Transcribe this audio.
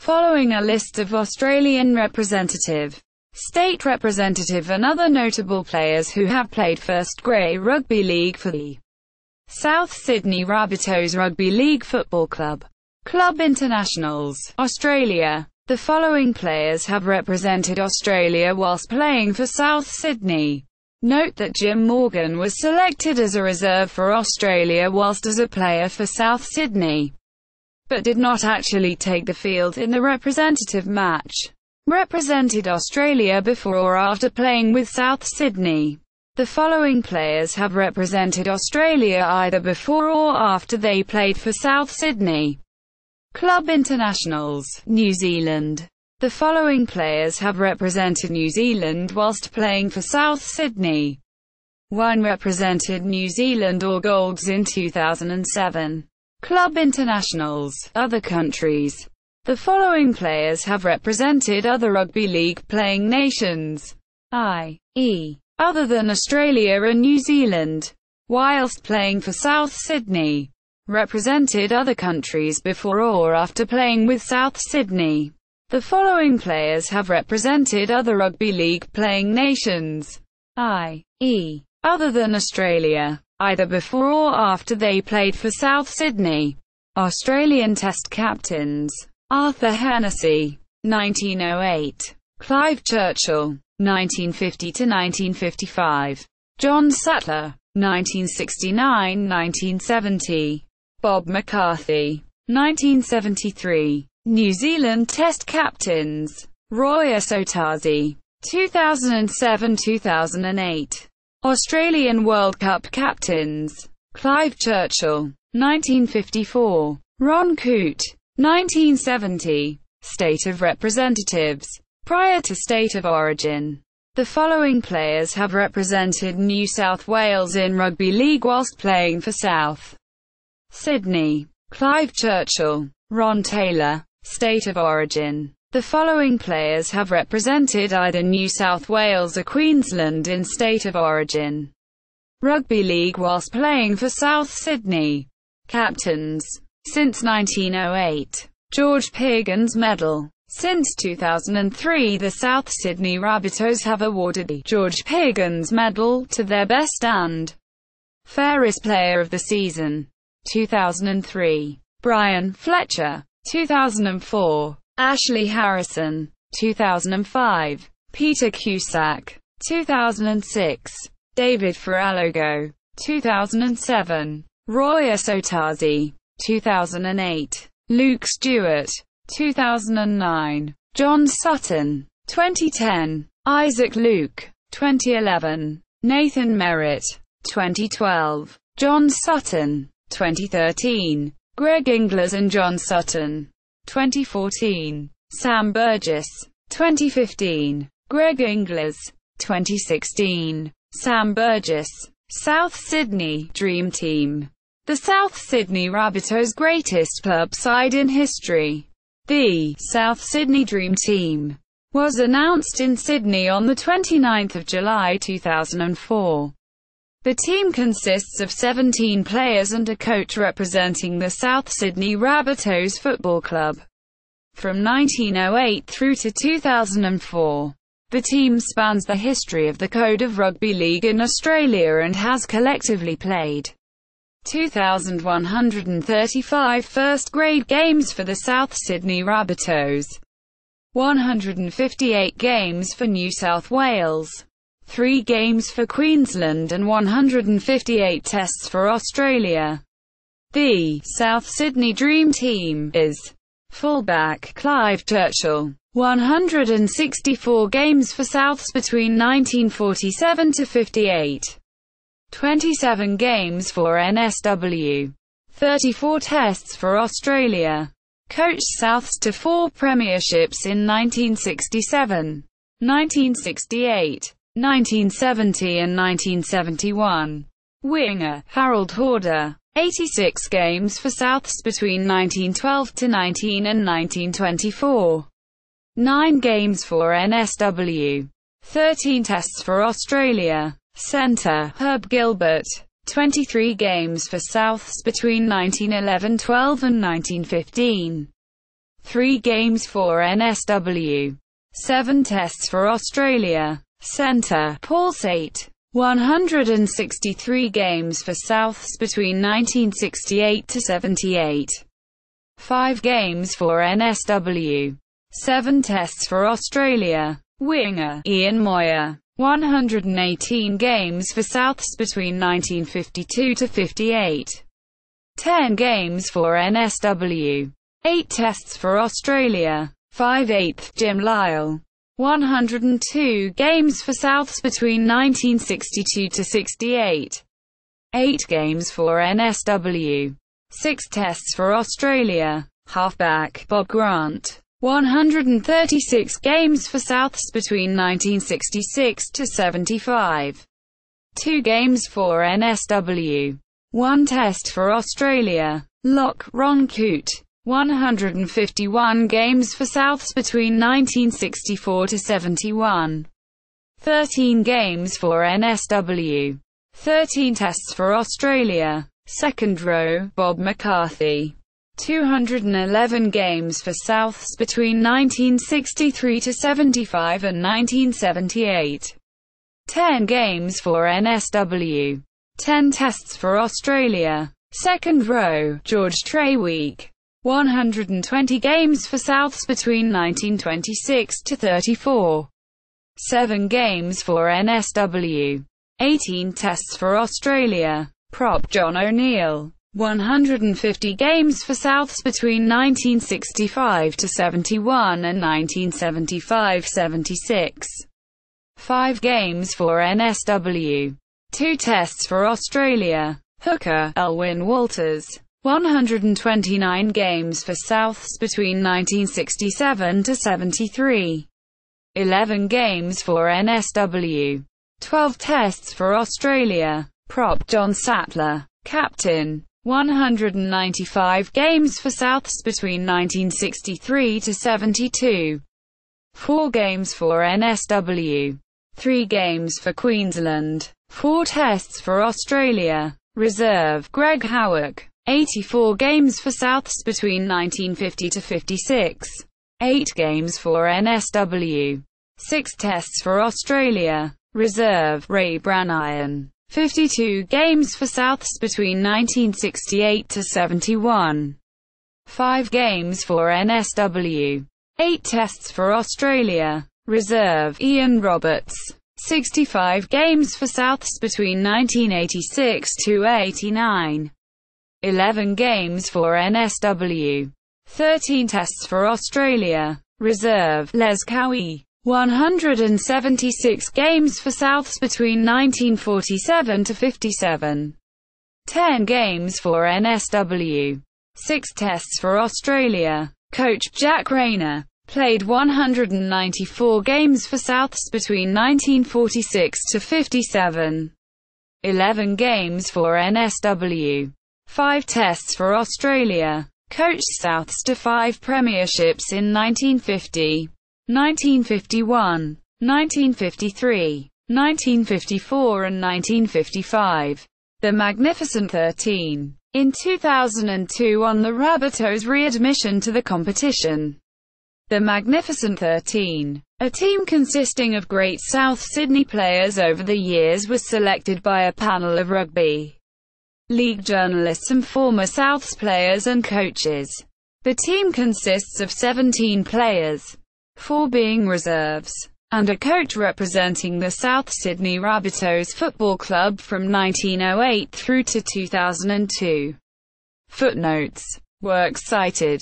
Following a list of Australian representative, state representative and other notable players who have played first-grade rugby league for the South Sydney Rabbitohs Rugby League Football Club. Club internationals, Australia. The following players have represented Australia whilst playing for South Sydney. Note that Jim Morgan was selected as a reserve for Australia whilst as a player for South Sydney, but did not actually take the field in the representative match. Represented Australia before or after playing with South Sydney. The following players have represented Australia either before or after they played for South Sydney. Club internationals, New Zealand. The following players have represented New Zealand whilst playing for South Sydney. 1. Represented New Zealand All Golds in 2007. Club internationals, other countries. The following players have represented other rugby league playing nations, i.e., other than Australia and New Zealand, whilst playing for South Sydney. Represented other countries before or after playing with South Sydney. The following players have represented other rugby league playing nations, i.e., other than Australia, either before or after they played for South Sydney. Australian Test captains: Arthur Hennessy, 1908. Clive Churchill, 1950–1955. John Sattler, 1969–1970. Bob McCarthy, 1973. New Zealand Test captains: Roy Asotasi, 2007–2008. Australian World Cup captains: Clive Churchill, 1954. Ron Coote, 1970. State of representatives. Prior to state of origin. The following players have represented New South Wales in rugby league whilst playing for South Sydney. Clive Churchill. Ron Taylor. State of origin. The following players have represented either New South Wales or Queensland in state of origin rugby league whilst playing for South Sydney. Captains. Since 1908. George Pagans Medal. Since 2003, the South Sydney Rabbitohs have awarded the George Pagans Medal to their best and fairest player of the season. 2003. Brian Fletcher. 2004. Ashley Harrison. 2005. Peter Cusack. 2006. David Faralogo. 2007. Roy Asotasi. 2008. Luke Stewart. 2009. John Sutton. 2010. Isaac Luke. 2011. Nathan Merritt. 2012. John Sutton. 2013. Greg Inglis and John Sutton. 2014. Sam Burgess. 2015. Greg Inglis. 2016. Sam Burgess. South Sydney Dream Team. The South Sydney Rabbitohs' greatest club side in history. The South Sydney Dream Team was announced in Sydney on the 29th of July 2004. The team consists of 17 players and a coach representing the South Sydney Rabbitohs Football Club. From 1908 through to 2004, the team spans the history of the Code of Rugby League in Australia and has collectively played 2,135 first-grade games for the South Sydney Rabbitohs, 158 games for New South Wales, 3 games for Queensland and 158 tests for Australia. The South Sydney Dream Team is fullback Clive Churchill, 164 games for Souths between 1947 to 58. 27 games for NSW, 34 tests for Australia. Coached Souths to 4 premierships in 1967, 1968, 1970 and 1971. Winger, Harold Horder, 86 games for Souths between 1912 to 19 and 1924. 9 games for NSW, 13 tests for Australia. Centre, Herb Gilbert, 23 games for Souths between 1911-12 and 1915. 3 games for NSW. 7 tests for Australia. Centre, pulsate. 163 games for Souths between 1968 to 78. 5 games for NSW. 7 tests for Australia. Winger, Ian Moyer. 118 games for Souths between 1952 to 58. 10 games for NSW. 8 tests for Australia. 5/8 Jim Lyle. 102 games for Souths between 1962 to 68. 8 games for NSW. 6 tests for Australia. Halfback, Bob Grant. 136 games for Souths between 1966 to 75. 2 games for NSW. 1 test for Australia. Lock, Ron Coote. 151 games for Souths between 1964 to 71. 13 games for NSW. 13 tests for Australia. Second row, Bob McCarthy. 211 games for Souths between 1963 to 75 and 1978. 10 games for NSW. 10 tests for Australia. Second row, George Treweek. 120 games for Souths between 1926 to 34. 7 games for NSW. 18 tests for Australia. Prop, John O'Neill. 150 games for Souths between 1965 to 71 and 1975-76. 5 games for NSW. 2 tests for Australia. Hooker, Elwyn Walters. 129 games for Souths between 1967 to 73. 11 games for NSW. 12 tests for Australia. Prop, John Sattler. Captain. 195 games for Souths between 1963 to 72. 4 games for NSW. 3 games for Queensland. 4 tests for Australia. Reserve, Greg Howick. 84 games for Souths between 1950 to 56. 8 games for NSW. 6 tests for Australia. Reserve, Ray Branion. 52 games for Souths between 1968 to 71. 5 games for NSW. 8 tests for Australia. Reserve, Ian Roberts. 65 games for Souths between 1986 to 89. 11 games for NSW. 13 tests for Australia. Reserve, Les Cowie. 176 games for Souths between 1947 to 57. 10 games for NSW. 6 tests for Australia. Coach, Jack Rayner. Played 194 games for Souths between 1946 to 57. 11 games for NSW. 5 tests for Australia. Coached Souths to 5 premierships in 1950. 1951, 1953, 1954 and 1955. The Magnificent 13. In 2002 on the Rabbitohs' readmission to the competition. The Magnificent 13, a team consisting of great South Sydney players over the years, was selected by a panel of rugby league journalists and former Souths players and coaches. The team consists of 17 players. 4 being reserves, and a coach representing the South Sydney Rabbitohs Football Club from 1908 through to 2002. Footnotes. Works cited.